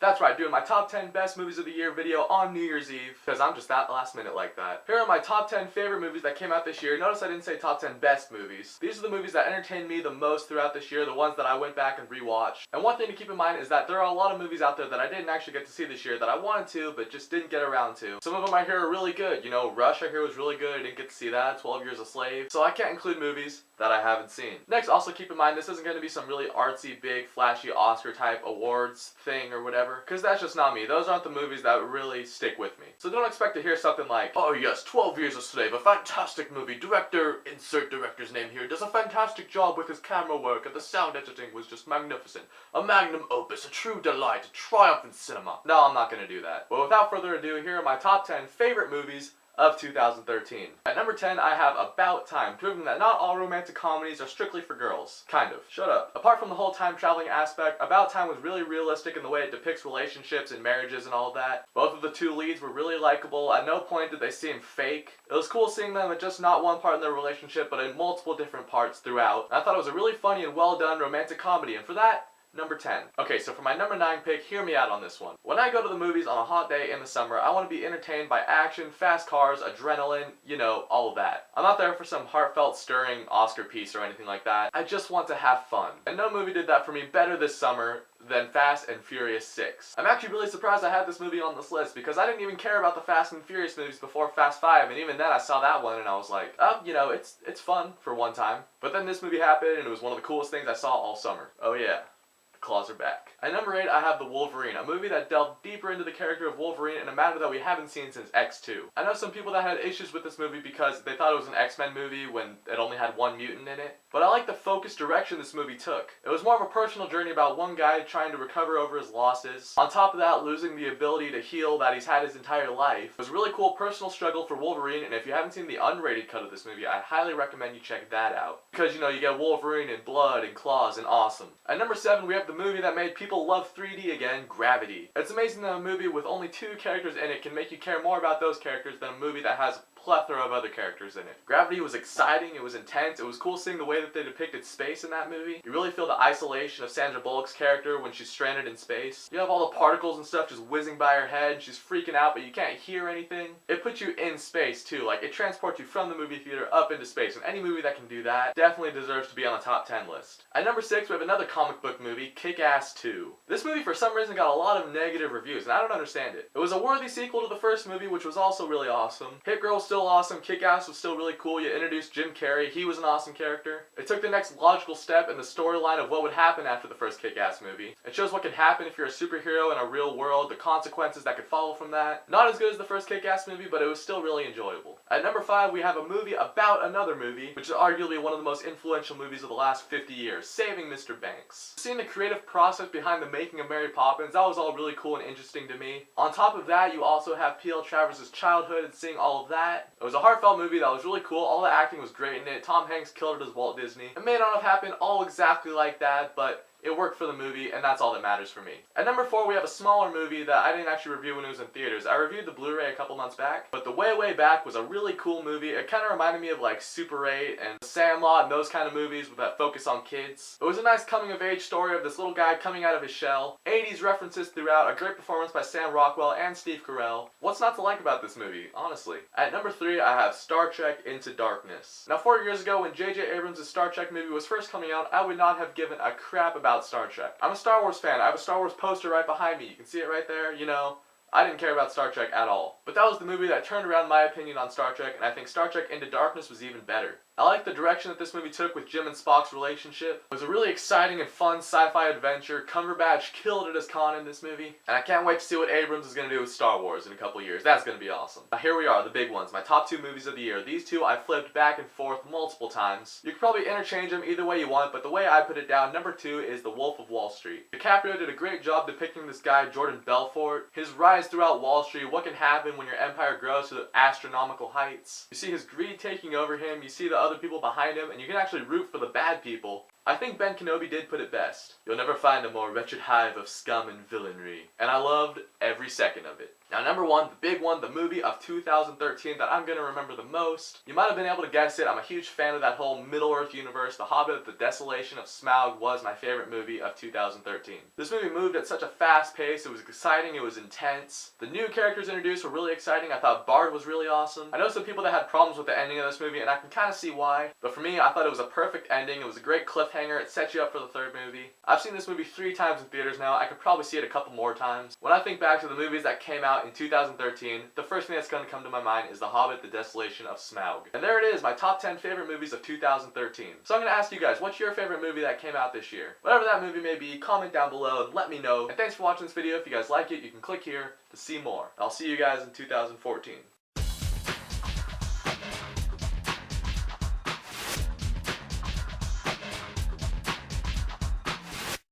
That's right, doing my top 10 best movies of the year video on New Year's Eve, because I'm just that last minute like that. Here are my top 10 favorite movies that came out this year. Notice I didn't say top 10 best movies. These are the movies that entertained me the most throughout this year, the ones that I went back and rewatched. And one thing to keep in mind is that there are a lot of movies out there that I didn't actually get to see this year that I wanted to, but just didn't get around to. Some of them I hear are really good. You know, Rush I hear was really good. I didn't get to see that. 12 Years a Slave. So I can't include movies that I haven't seen. Next, also keep in mind this isn't going to be some really artsy, big, flashy Oscar type awards thing or whatever, because that's just not me. Those aren't the movies that really stick with me. So don't expect to hear something like, oh yes, 12 Years a Slave, a fantastic movie. Director, insert director's name here, does a fantastic job with his camera work and the sound editing was just magnificent. A magnum opus, a true delight, a triumph in cinema. No, I'm not going to do that. But without further ado, here are my top 10 favorite movies of 2013. At number 10, I have About Time, proving that not all romantic comedies are strictly for girls. Kind of. Shut up. Apart from the whole time traveling aspect, About Time was really realistic in the way it depicts relationships and marriages and all of that. Both of the two leads were really likable. At no point did they seem fake. It was cool seeing them in just not one part in their relationship, but in multiple different parts throughout. And I thought it was a really funny and well done romantic comedy, and for that, number 10. Okay, so for my number 9 pick, hear me out on this one. When I go to the movies on a hot day in the summer, I want to be entertained by action, fast cars, adrenaline, you know, all of that. I'm not there for some heartfelt, stirring Oscar piece or anything like that. I just want to have fun. And no movie did that for me better this summer than Fast and Furious 6. I'm actually really surprised I had this movie on this list because I didn't even care about the Fast and Furious movies before Fast 5, and even then I saw that one and I was like, you know, it's fun for one time. But then this movie happened and it was one of the coolest things I saw all summer. Oh yeah. Claws are back. At number 8, I have The Wolverine, a movie that delved deeper into the character of Wolverine in a manner that we haven't seen since X2. I know some people that had issues with this movie because they thought it was an X-Men movie when it only had one mutant in it, but I like the focused direction this movie took. It was more of a personal journey about one guy trying to recover over his losses. On top of that, losing the ability to heal that he's had his entire life. It was a really cool personal struggle for Wolverine, and if you haven't seen the unrated cut of this movie, I highly recommend you check that out. Because, you know, you get Wolverine and blood and claws and awesome. At number 7, we have the movie that made people love 3D again, Gravity. It's amazing that a movie with only 2 characters in it can make you care more about those characters than a movie that has plethora of other characters in it. Gravity was exciting, it was intense, it was cool seeing the way that they depicted space in that movie. You really feel the isolation of Sandra Bullock's character when she's stranded in space. You have all the particles and stuff just whizzing by her head, she's freaking out but you can't hear anything. It puts you in space too, like it transports you from the movie theater up into space, and any movie that can do that definitely deserves to be on the top 10 list. At number 6, we have another comic book movie, Kick-Ass 2. This movie for some reason got a lot of negative reviews and I don't understand it. It was a worthy sequel to the first movie, which was also really awesome. Hit Girl was still awesome, Kick-Ass was still really cool, you introduced Jim Carrey, he was an awesome character. It took the next logical step in the storyline of what would happen after the first Kick-Ass movie. It shows what can happen if you're a superhero in a real world, the consequences that could follow from that. Not as good as the first Kick-Ass movie, but it was still really enjoyable. At number 5, we have a movie about another movie, which is arguably one of the most influential movies of the last 50 years, Saving Mr. Banks. Seeing the creative process behind the making of Mary Poppins, that was all really cool and interesting to me. On top of that, you also have P.L. Travers' childhood and seeing all of that. It was a heartfelt movie that was really cool, all the acting was great in it, Tom Hanks killed it as Walt Disney. It may not have happened all exactly like that, but it worked for the movie, and that's all that matters for me. At number 4, we have a smaller movie that I didn't actually review when it was in theaters. I reviewed the Blu-ray a couple months back, but The Way Back was a really cool movie. It kind of reminded me of like Super 8 and Sandlot and those kind of movies with that focus on kids. It was a nice coming-of-age story of this little guy coming out of his shell. 80s references throughout, a great performance by Sam Rockwell and Steve Carell. What's not to like about this movie, honestly? At number 3, I have Star Trek Into Darkness. Now 4 years ago when J.J. Abrams' Star Trek movie was first coming out, I would not have given a crap about Star Trek. I'm a Star Wars fan. I have a Star Wars poster right behind me. You can see it right there, you know. I didn't care about Star Trek at all. But that was the movie that turned around my opinion on Star Trek, and I think Star Trek Into Darkness was even better. I like the direction that this movie took with Jim and Spock's relationship. It was a really exciting and fun sci-fi adventure. Cumberbatch killed it as Khan in this movie. And I can't wait to see what Abrams is going to do with Star Wars in a couple years. That's going to be awesome. Now here we are, the big ones. My top 2 movies of the year. These two I flipped back and forth multiple times. You could probably interchange them either way you want, but the way I put it down, number 2 is The Wolf of Wall Street. DiCaprio did a great job depicting this guy, Jordan Belfort. His rise throughout Wall Street, what can happen when your empire grows to astronomical heights. You see his greed taking over him, you see the other people behind him, and you can actually root for the bad people. I think Ben Kenobi did put it best. You'll never find a more wretched hive of scum and villainy. And I loved every second of it. Now number one, the big one, the movie of 2013 that I'm gonna remember the most. You might have been able to guess it. I'm a huge fan of that whole Middle-earth universe. The Hobbit, The Desolation of Smaug was my favorite movie of 2013. This movie moved at such a fast pace. It was exciting. It was intense. The new characters introduced were really exciting. I thought Bard was really awesome. I know some people that had problems with the ending of this movie, and I can kind of see why. But for me, I thought it was a perfect ending. It was a great cliffhanger. It set you up for the third movie. I've seen this movie 3 times in theaters now. I could probably see it a couple more times. When I think back to the movies that came out in 2013, the first thing that's going to come to my mind is The Hobbit, The Desolation of Smaug. And there it is, my top 10 favorite movies of 2013. So I'm going to ask you guys, what's your favorite movie that came out this year? Whatever that movie may be, comment down below and let me know. And thanks for watching this video. If you guys like it, you can click here to see more. I'll see you guys in 2014.